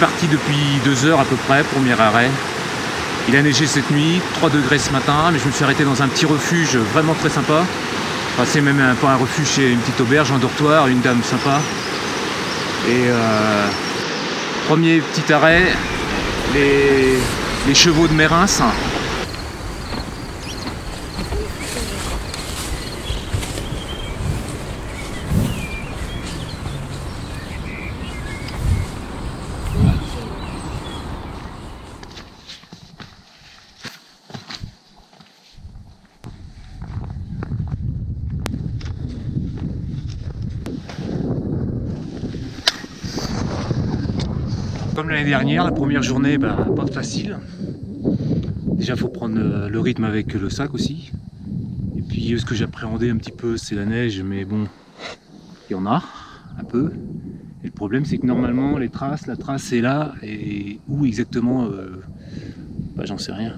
parti depuis 2 heures à peu près, premier arrêt. Il a neigé cette nuit, 3 degrés ce matin, mais je me suis arrêté dans un petit refuge vraiment très sympa. Enfin, c'est même pas un refuge, c'est une petite auberge, un dortoir, une dame sympa. Et premier petit arrêt, les chevaux de Mérins. Comme l'année dernière, la première journée, pas facile. Déjà, il faut prendre le rythme avec le sac aussi. Et puis, ce que j'appréhendais un petit peu, c'est la neige, mais bon, il y en a un peu. Et le problème, c'est que normalement, la trace est là, et où exactement, j'en sais rien.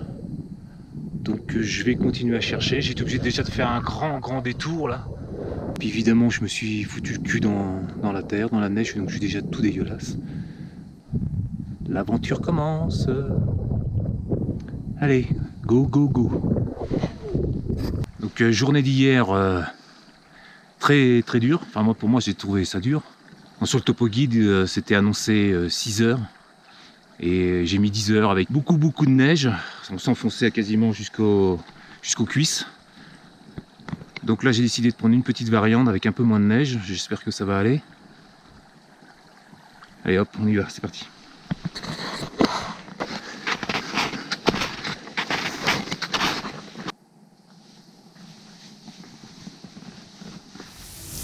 Donc, je vais continuer à chercher. J'ai été obligé déjà de faire un grand détour là. Puis évidemment, je me suis foutu le cul dans la terre, dans la neige, donc je suis déjà tout dégueulasse. L'aventure commence. Allez, go. Donc journée d'hier très dure. Enfin pour moi j'ai trouvé ça dur. Bon, sur le topo guide c'était annoncé 6 heures. Et j'ai mis 10 heures avec beaucoup de neige. On s'enfonçait quasiment jusqu'aux cuisses. Donc là j'ai décidé de prendre une petite variante avec un peu moins de neige. J'espère que ça va aller. Allez hop, on y va, c'est parti.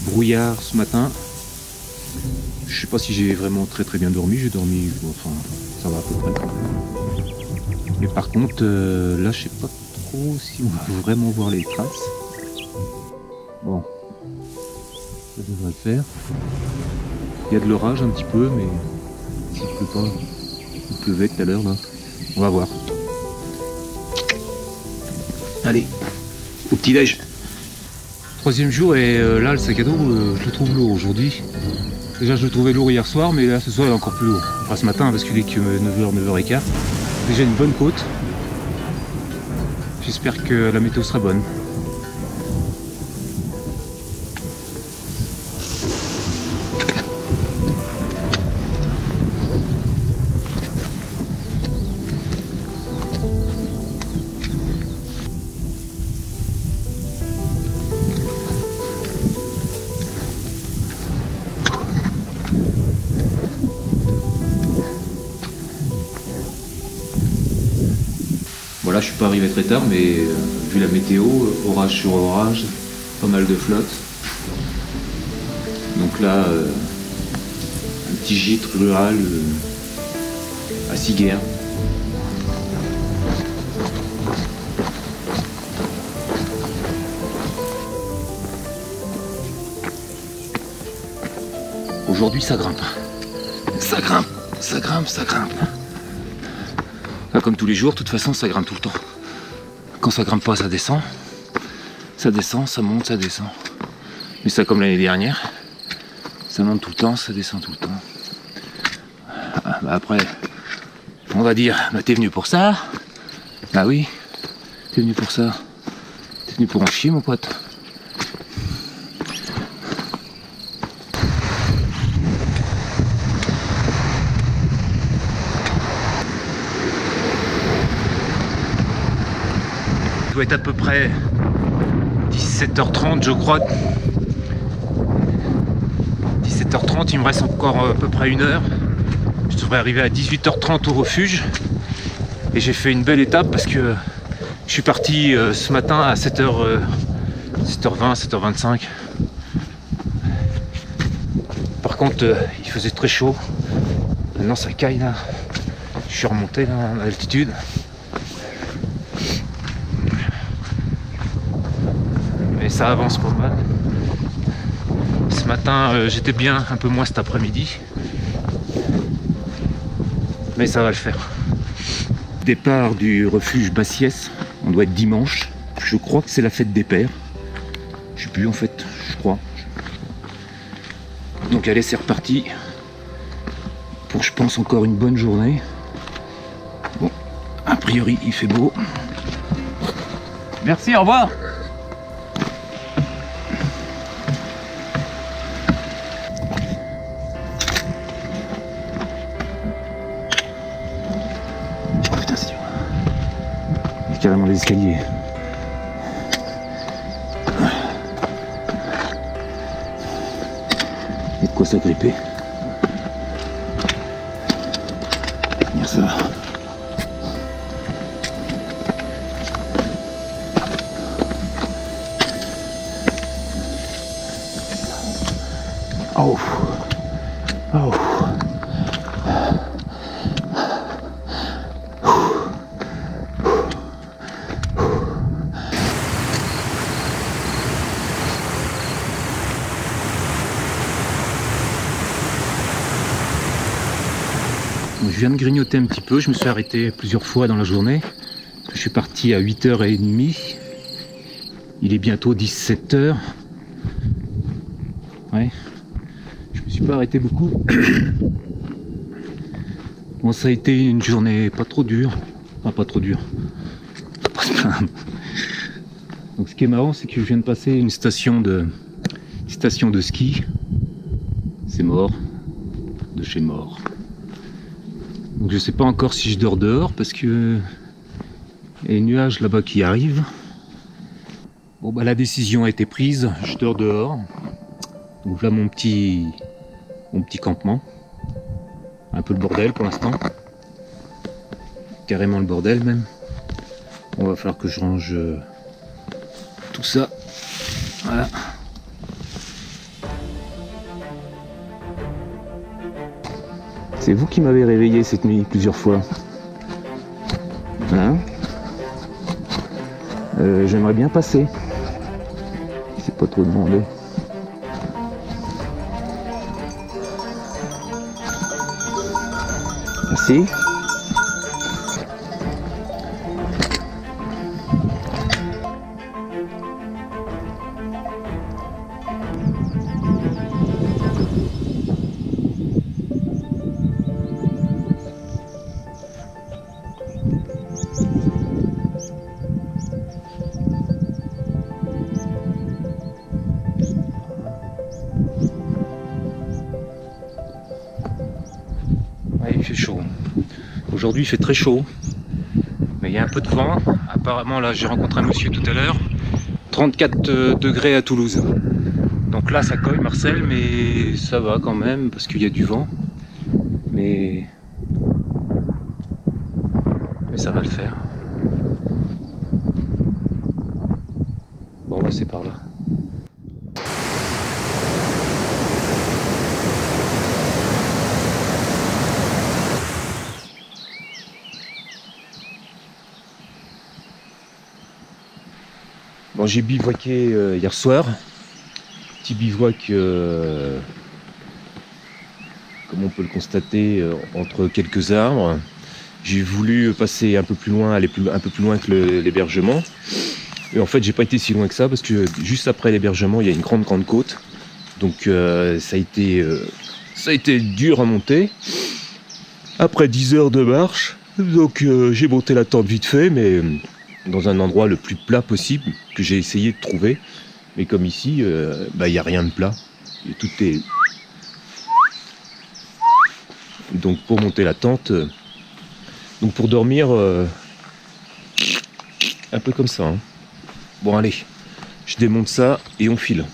Brouillard ce matin. Je sais pas si j'ai vraiment très bien dormi. J'ai dormi, enfin ça va à peu près quand même. Mais par contre là je sais pas trop si on va vraiment voir les traces. Bon, ça devrait le faire. Il y a de l'orage un petit peu, mais s'il pleut pas, il pleuvait tout à l'heure là. On va voir. Allez, au petit-déj. Troisième jour et là le sac à dos je le trouve lourd aujourd'hui. Déjà je le trouvais lourd hier soir, mais là ce soir il est encore plus lourd. Enfin ce matin parce qu'il est que 9h, 9h15. Déjà une bonne côte. J'espère que la météo sera bonne. Voilà, je suis pas arrivé très tard, mais vu la météo, orage sur orage, pas mal de flotte. Donc là, un petit gîte rural à Siguer. Aujourd'hui, ça grimpe. Ça grimpe. Là, comme tous les jours, de toute façon, ça grimpe tout le temps. Quand ça grimpe pas, ça descend. Ça descend, ça monte, ça descend. Mais ça, comme l'année dernière, ça monte tout le temps, ça descend tout le temps. Après, on va dire, t'es venu pour ça. Bah oui, t'es venu pour ça. T'es venu pour en chier, mon pote. Il doit être à peu près 17h30 je crois. 17h30, il me reste encore à peu près 1 heure. Je devrais arriver à 18h30 au refuge. Et j'ai fait une belle étape parce que je suis parti ce matin à 7h20, 7h25. Par contre, il faisait très chaud. Maintenant ça caille là. Je suis remonté là à l'altitude. Et ça avance pas mal. Ce matin j'étais bien, un peu moins cet après-midi. Mais ça va le faire. Départ du refuge Bassiès, on doit être dimanche. Je crois que c'est la fête des pères. Je sais plus en fait, je crois. Donc allez, c'est reparti. pour, je pense, encore une bonne journée. Bon, a priori, il fait beau. Merci, au revoir. Oh putain, c'est dur. Il y a carrément des escaliers. Il y a de quoi s'agripper. Bien ça. Oh. Oh. Je viens de grignoter un petit peu, je me suis arrêté plusieurs fois dans la journée. Je suis parti à 8h30. Il est bientôt 17h. Ouais. Je me suis pas arrêté beaucoup. Bon, ça a été une journée pas trop dure. Enfin, pas trop dure. Donc ce qui est marrant, c'est que je viens de passer une station de ski. C'est mort. De chez mort. Donc je sais pas encore si je dors dehors parce que il y a les nuages là-bas qui arrivent. Bon bah la décision a été prise, je dors dehors. Donc là mon petit campement. Un peu le bordel pour l'instant. Carrément le bordel même. On va falloir que je range tout ça. Voilà. C'est vous qui m'avez réveillé cette nuit plusieurs fois. Hein? J'aimerais bien passer. C'est pas trop demandé. Merci. Il fait chaud. Aujourd'hui il fait très chaud. Mais il y a un peu de vent. Apparemment là j'ai rencontré un monsieur tout à l'heure. 34 degrés à Toulouse. Donc là ça colle Marcel, mais ça va quand même parce qu'il y a du vent. Mais ça va le faire. Bon là c'est par là. Bon, j'ai bivouaqué hier soir, petit bivouac, comme on peut le constater, entre quelques arbres. J'ai voulu passer un peu plus loin, aller un peu plus loin que l'hébergement. Et en fait, j'ai pas été si loin que ça parce que juste après l'hébergement, il y a une grande côte. Donc ça a été dur à monter. Après 10 heures de marche, donc j'ai monté la tente vite fait, mais dans un endroit le plus plat possible que j'ai essayé de trouver, mais comme ici il n'y a rien de plat et tout est donc pour monter la tente, donc pour dormir un peu comme ça hein. Bon allez, je démonte ça et on file.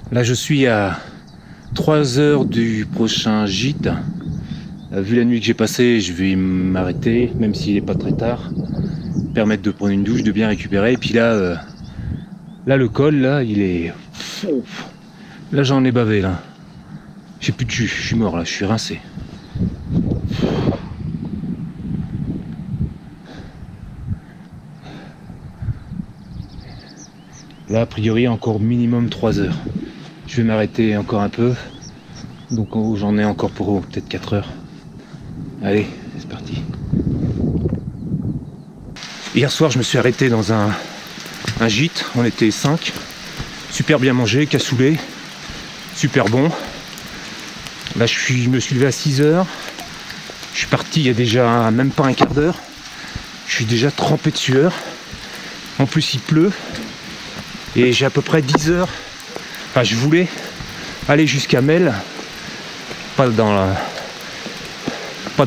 Là je suis à 3 heures du prochain gîte. Vu la nuit que j'ai passée, je vais m'arrêter, même s'il n'est pas très tard. Permettre de prendre une douche, de bien récupérer. Et puis là, le col, là, il est... Là j'en ai bavé là. J'ai plus de jus, je suis mort là, je suis rincé. Là a priori encore minimum 3 heures. Je vais m'arrêter encore un peu Donc j'en ai encore pour peut-être 4 heures. Allez, c'est parti. Hier soir, je me suis arrêté dans un gîte. On était 5. Super bien mangé, cassoulet. Super bon. Là, je me suis levé à 6 heures. Je suis parti il y a déjà même pas un quart d'heure. Je suis déjà trempé de sueur. En plus, il pleut. Et j'ai à peu près 10 heures. Enfin, je voulais aller jusqu'à Mel. Pas dans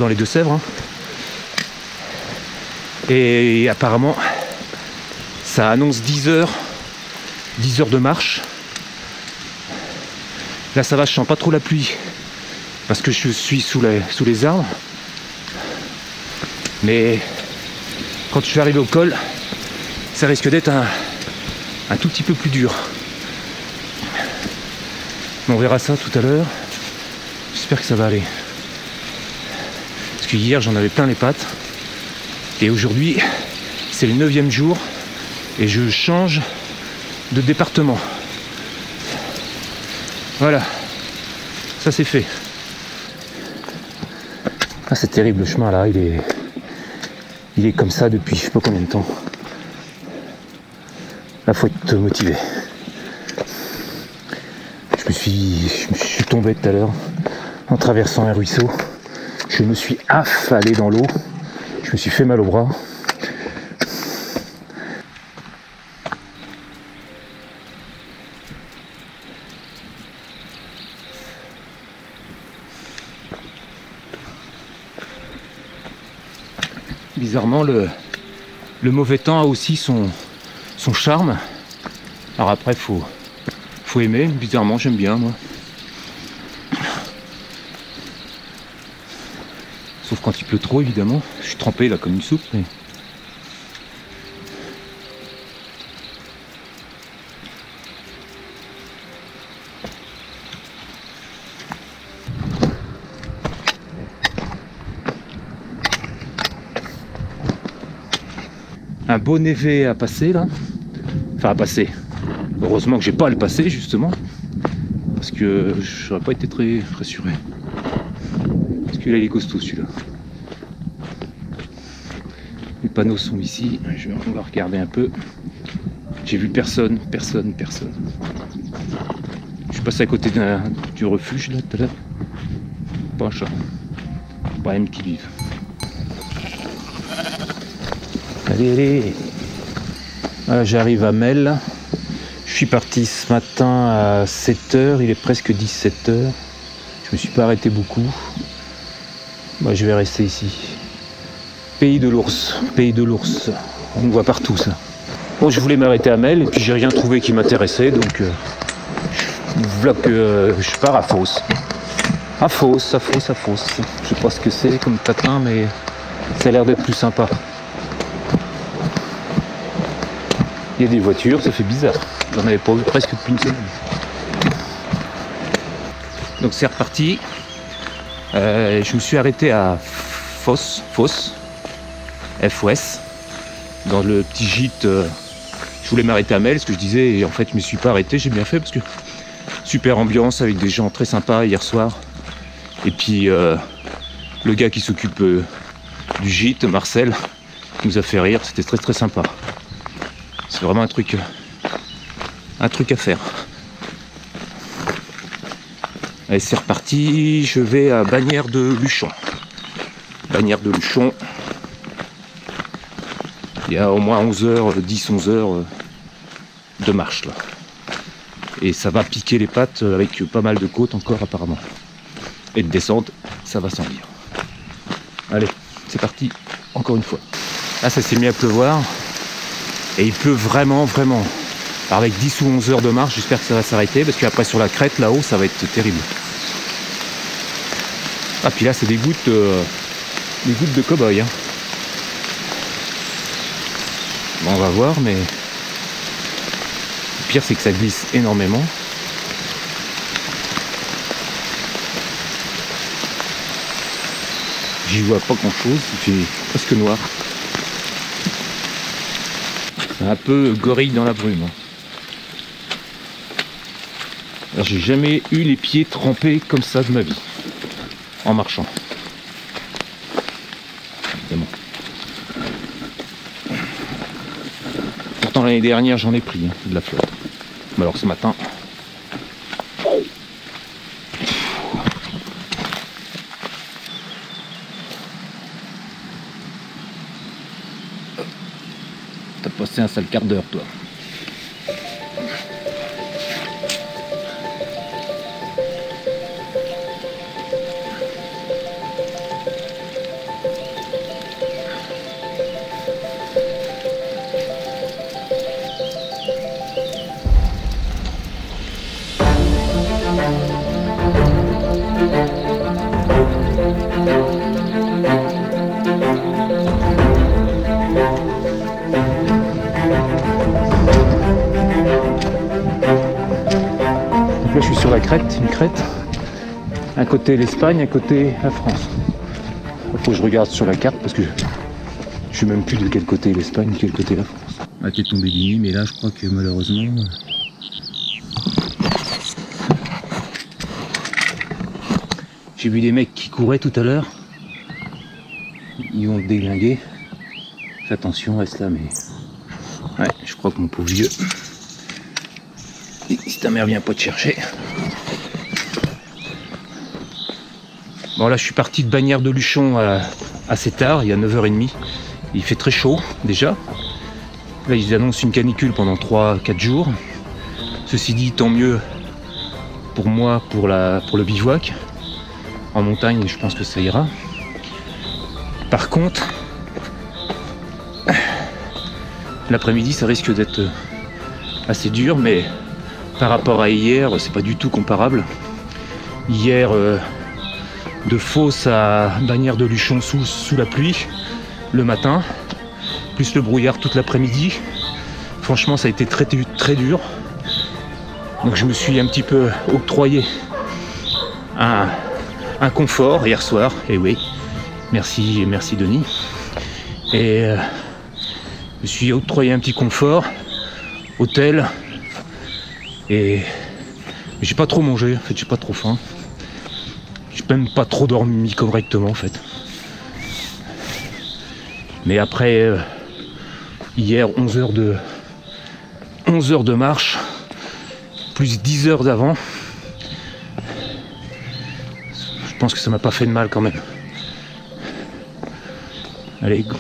les Deux-Sèvres. Hein. Et apparemment, ça annonce 10 heures de marche. Là, ça va, je sens pas trop la pluie. Parce que je suis sous les arbres. Mais quand je vais arriver au col, ça risque d'être un tout petit peu plus dur. On verra ça tout à l'heure. J'espère que ça va aller. Parce que hier j'en avais plein les pattes. Et aujourd'hui c'est le 9e jour. Et je change de département. Voilà. Ça c'est fait. Ah, c'est terrible le chemin là. Il est comme ça depuis je sais pas combien de temps. Là faut être motivé. Je me suis tombé tout à l'heure en traversant un ruisseau. Je me suis affalé dans l'eau. Je me suis fait mal au bras. Bizarrement, le mauvais temps a aussi son charme. Alors après, faut aimer. Bizarrement, j'aime bien, moi. Sauf quand il pleut trop, évidemment. Je suis trempé là comme une soupe. Mais... un beau névé à passer là. Enfin à passer. Heureusement que j'ai pas à le passer justement. Parce que je n'aurais pas été très rassuré. Parce que là il est costaud celui-là. Les panneaux sont ici. On va regarder un peu. J'ai vu personne. Je suis passé à côté du refuge là tout à l'heure. Pas un chat. Pas même qui vivent. Allez. Voilà, j'arrive à Mel. Je suis parti ce matin à 7h, il est presque 17h. Je me suis pas arrêté beaucoup. Bah, je vais rester ici. Pays de l'ours. On le voit partout ça. Bon, je voulais m'arrêter à Mel et puis j'ai rien trouvé qui m'intéressait, donc voilà que je pars à Fos. À Fos. Je sais pas ce que c'est comme tatin, mais ça a l'air d'être plus sympa. Il y a des voitures, ça fait bizarre. J'en avais pas vu presque depuis une semaine. Donc c'est reparti. Je me suis arrêté à Fos, FOS, dans le petit gîte. Je voulais m'arrêter à Mel, ce que je disais, et en fait je me suis pas arrêté, j'ai bien fait parce que super ambiance avec des gens très sympas hier soir. Et puis le gars qui s'occupe du gîte, Marcel, nous a fait rire, c'était très très sympa. C'est vraiment un truc à faire. Allez, c'est reparti. Je vais à Bagnères de Luchon. Il y a au moins 10-11 heures de marche là. Et ça va piquer les pattes avec pas mal de côtes encore apparemment. Et de descente, ça va sans dire. Allez, c'est parti, encore une fois. Là, ça s'est mis à pleuvoir. Et il pleut vraiment. Alors avec 10 ou 11 heures de marche, j'espère que ça va s'arrêter, parce qu'après sur la crête là-haut, ça va être terrible. Ah, puis là, c'est des gouttes de cow-boy. Hein. Bon, on va voir, mais le pire, c'est que ça glisse énormément. J'y vois pas grand-chose, il fait presque noir. Un peu gorille dans la brume. J'ai jamais eu les pieds trempés comme ça de ma vie, en marchant. C'est bon. Pourtant l'année dernière j'en ai pris de la flotte. Mais alors ce matin... T'as passé un sale quart d'heure toi. Donc là je suis sur la crête, une crête. Un côté l'Espagne, un côté la France. Il faut que je regarde sur la carte parce que je sais même plus de quel côté l'Espagne, de quel côté la France. Ah, t'es tombé du nid, mais là je crois que malheureusement... J'ai vu des mecs qui couraient tout à l'heure. Ils vont déglinguer. Fais attention, reste là, mais... Ouais, je crois que mon pauvre vieux... Si ta mère vient pas te chercher... Bon là je suis parti de Bagnères de Luchon assez tard, il y a 9h30. Il fait très chaud déjà. Là ils annoncent une canicule pendant 3-4 jours. Ceci dit, tant mieux pour moi, pour le bivouac. En montagne, je pense que ça ira. Par contre, l'après-midi ça risque d'être assez dur, mais par rapport à hier, c'est pas du tout comparable. Hier, de Fos à Bagnères de Luchon sous la pluie le matin, plus le brouillard toute l'après-midi. Franchement, ça a été très dur. Donc je me suis un petit peu octroyé un confort hier soir. Et oui, merci Denis. Et je me suis octroyé un petit confort, hôtel. Et j'ai pas trop mangé, en fait, j'ai pas trop faim. J'ai même pas trop dormi correctement en fait. Mais après hier 11 heures de marche, plus 10 heures d'avant, je pense que ça m'a pas fait de mal quand même. Allez, go.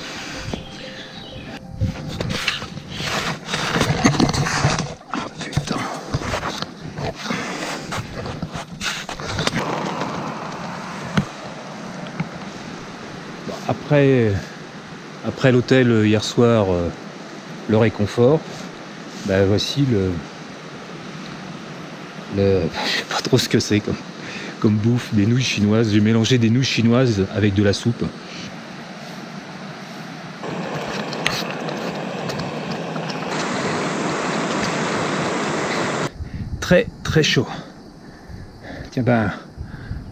Après l'hôtel hier soir, le réconfort, bah voici je sais pas trop ce que c'est comme bouffe, des nouilles chinoises. J'ai mélangé des nouilles chinoises avec de la soupe. Très chaud. Tiens ben,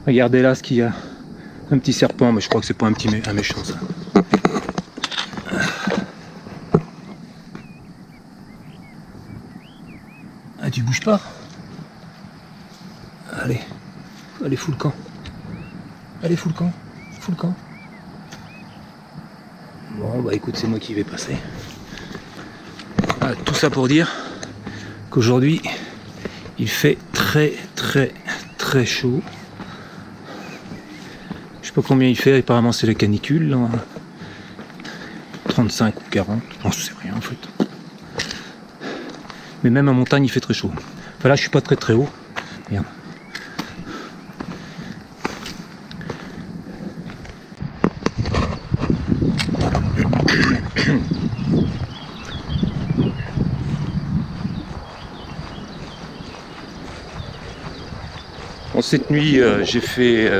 regardez là ce qu'il y a. Un petit serpent, mais je crois que c'est pas un méchant ça. Ah, tu bouges pas? Allez, fous le camp. Allez, fous le camp. Bon, bah écoute, c'est moi qui vais passer. Ah, tout ça pour dire qu'aujourd'hui, il fait très chaud. Je sais pas combien il fait, apparemment c'est la canicule, là. 35 ou 40, je sais rien en fait. Mais même en montagne il fait très chaud. Enfin là je suis pas très haut. Merde. Bon, cette nuit j'ai fait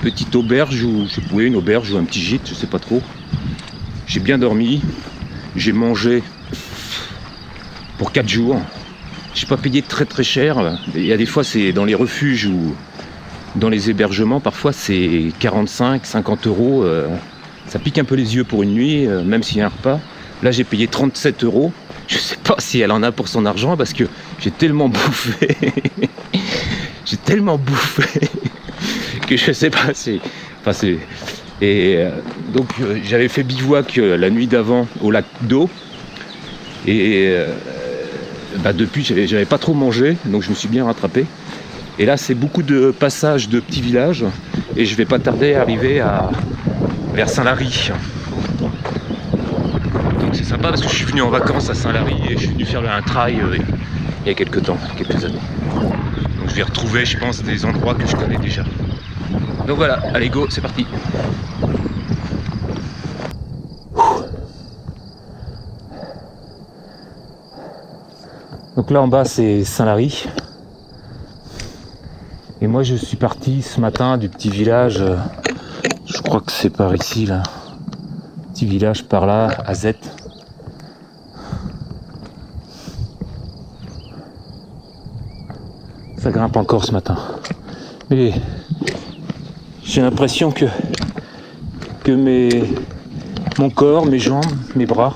petite auberge ou une auberge ou un petit gîte, je sais pas trop. J'ai bien dormi, j'ai mangé pour 4 jours. J'ai pas payé très cher. Il y a des fois c'est dans les refuges ou dans les hébergements, parfois c'est 45-50 euros. Ça pique un peu les yeux pour une nuit, même s'il y a un repas. Là j'ai payé 37 €. Je sais pas si elle en a pour son argent parce que j'ai tellement bouffé. J'ai tellement bouffé que je sais pas si... Enfin c'est... Et donc j'avais fait bivouac la nuit d'avant au lac d'eau. Et depuis j'avais pas trop mangé, donc je me suis bien rattrapé. Et là c'est beaucoup de passages de petits villages. Et je vais pas tarder à arriver vers Saint-Lary. Donc c'est sympa parce que je suis venu en vacances à Saint-Lary et je suis venu faire un trail il y a quelques années. Donc je vais retrouver, je pense, des endroits que je connais déjà. Donc voilà, allez go, c'est parti. Donc là en bas c'est Saint-Lary. Et moi je suis parti ce matin du petit village, je crois que c'est par ici là. Petit village par là, à Z. Ça grimpe encore ce matin. Mais j'ai l'impression que mon corps, mes jambes, mes bras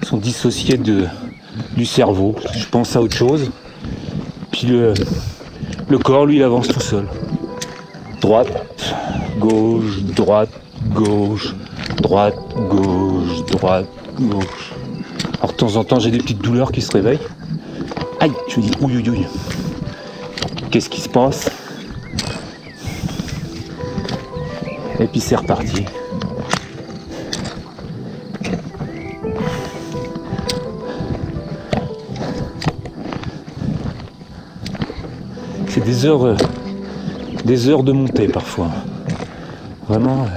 sont dissociés du cerveau. Je pense à autre chose. Puis le corps, lui, il avance tout seul. Droite, gauche, droite, gauche, droite, gauche, droite, gauche. Alors de temps en temps, j'ai des petites douleurs qui se réveillent. Aïe, je me dis, ouïe, ouïe, ouïe. Qu'est-ce qui se passe? Et puis c'est reparti. C'est des heures de montée parfois. Vraiment.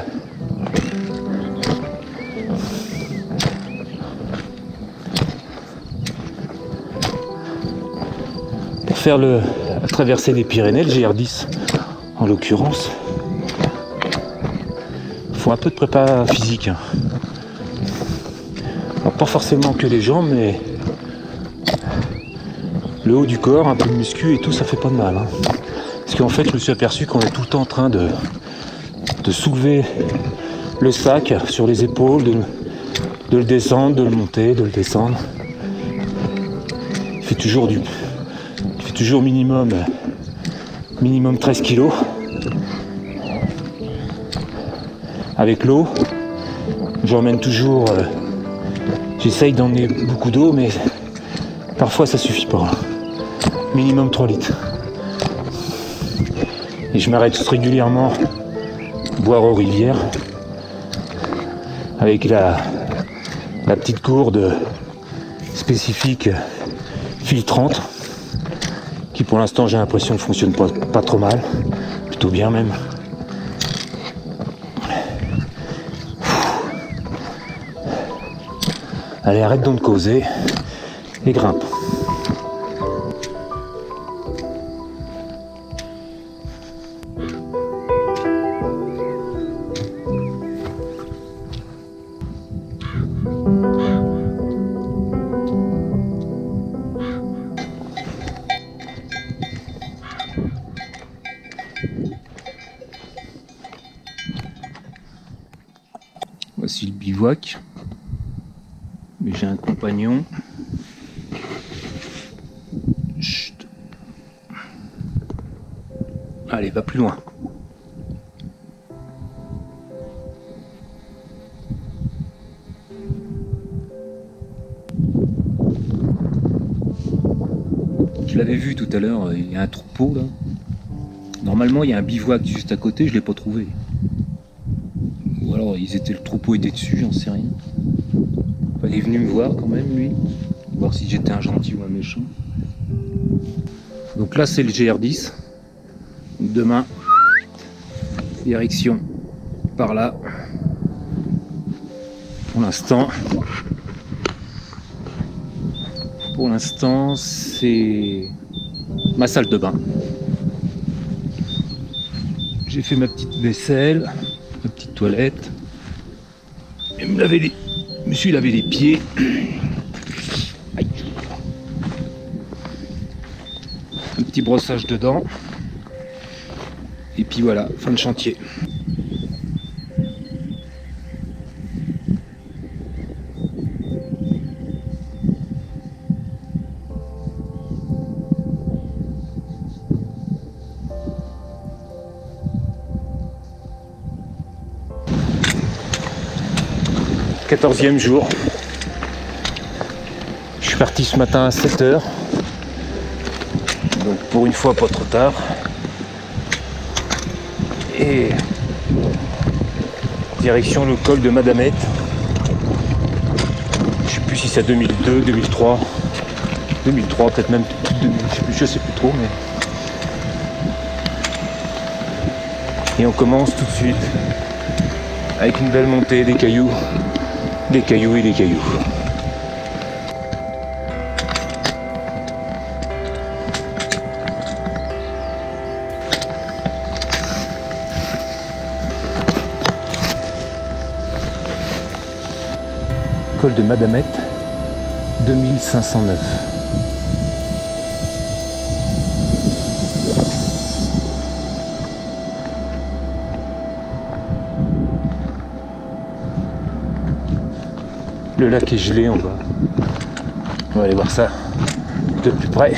Pour faire la traversée des Pyrénées, le GR10 en l'occurrence, il faut un peu de prépa physique. Alors, pas forcément que les jambes, mais le haut du corps, un peu de muscu et tout, ça fait pas de mal. Hein. Parce qu'en fait, je me suis aperçu qu'on est tout le temps en train de soulever le sac sur les épaules, de le descendre, de le monter, de le descendre. Il fait toujours minimum 13 kilos. Avec l'eau, j'emmène toujours, j'essaye d'emmener beaucoup d'eau, mais parfois ça suffit pas. Minimum 3 litres. Et je m'arrête régulièrement boire aux rivières avec la petite gourde spécifique filtrante qui pour l'instant j'ai l'impression ne fonctionne pas trop mal, plutôt bien même. Allez, arrête donc de causer et grimpe. Voici le bivouac. Mais j'ai un compagnon. Chut. Allez, va plus loin. Je l'avais vu tout à l'heure, il y a un troupeau là. Normalement, il y a un bivouac juste à côté, je ne l'ai pas trouvé. Ou alors, le troupeau était dessus, j'en sais rien. Enfin, il est venu me voir quand même, lui. Voir si j'étais un gentil ou un méchant. Donc là, c'est le GR10. Donc demain, direction par là. Pour l'instant, c'est ma salle de bain. J'ai fait ma petite vaisselle, ma petite toilette. Et je me suis lavé les pieds. Aïe. Un petit brossage de dents. Et puis voilà, fin de chantier. 14e jour. Je suis parti ce matin à 7 h. Donc pour une fois pas trop tard. Et direction le col de Madamette. Je sais plus si c'est 2002, 2003. 2003, peut-être même 2000, je sais plus trop, mais. Et on commence tout de suite avec une belle montée, des cailloux et des cailloux. Col de Madamette, 2509. Le lac est gelé en bas. On va aller voir ça de plus près.